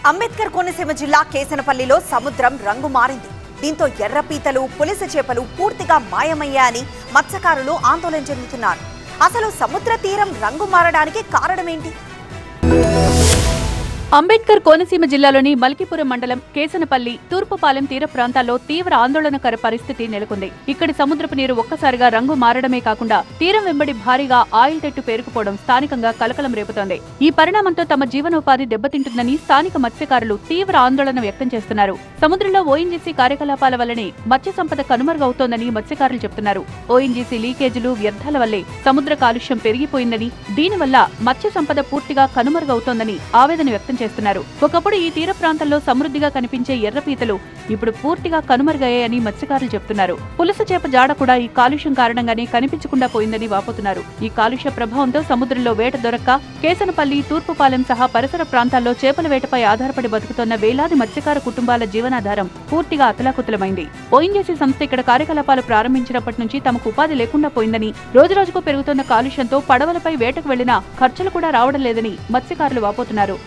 అంబేద్కర్ కోనసీమ జిల్లా కేసనపల్లిలో సముద్రం రంగు మారింది. దీంతో ఎర్రపీతలు, పులస చేపలు పూర్తిగా మాయమయ్యాయని మత్స్యకారులు ఆందోళన చెందుతున్నారు. అసలు సముద్ర తీరం రంగు మారడానికి కారణమేంటి? అంబేద్కర్ కోనసీమ జిల్లాలోని మల్కీపురం మండలం కేసనపల్లి, తూర్పుపాలెం తీర ప్రాంతాల్లో తీవ్ర ఆందోళనకర పరిస్థితి నెలకొంది. ఇక్కడి సముద్రపు నీరు ఒక్కసారిగా రంగు మారడమే కాకుండా తీరం వెంబడి భారీగా ఆయిల్ తెట్టు పేరుకుపోవడం స్థానికంగా కలకలం రేపుతోంది. ఈ పరిణామంతో తమ జీవనోపాధి దెబ్బతింటుందని స్థానిక మత్స్యకారులు తీవ్ర ఆందోళన వ్యక్తం చేస్తున్నారు. సముద్రంలో ఓఎన్జీసీ కార్యకలాపాల వల్లనే మత్స్య సంపద కనుమరుగవుతోందని మత్స్యకారులు చెబుతున్నారు. ఓఎన్జీసీ లీకేజీలు, వ్యర్థాల వల్లే సముద్ర కాలుష్యం పెరిగిపోయిందని, దీనివల్ల మత్స్య సంపద పూర్తిగా కనుమరుగవుతోందని ఆవేదన వ్యక్తం చేస్తున్నారు. ఒకప్పుడు ఈ తీర ప్రాంతంలో సమృద్ధిగా కనిపించే ఎర్రపీతలు ఇప్పుడు పూర్తిగా కనుమరుగయ్యాయని మత్స్యకారులు చెబుతున్నారు. పులస చేప జాడ కూడా ఈ కాలుష్యం కారణంగానే కనిపించకుండా పోయిందని వాపోతున్నారు. ఈ కాలుష్య ప్రభావంతో సముద్రంలో వేట దొరక్క కేసనపల్లి, తూర్పుపాలెం సహా పరిసర ప్రాంతాల్లో చేపల వేటపై ఆధారపడి బతుకుతున్న వేలాది మత్స్యకార కుటుంబాల జీవనాధారం పూర్తిగా అతలాకుతలమైంది. ఓఎన్జీసీ సంస్థ ఇక్కడ కార్యకలాపాలు ప్రారంభించినప్పటి నుంచి తమకు ఉపాధి లేకుండా పోయిందని, రోజురోజుకు పెరుగుతున్న కాలుష్యంతో పడవలపై వేటకు వెళ్లినా ఖర్చులు కూడా రావడం లేదని మత్స్యకారులు వాపోతున్నారు.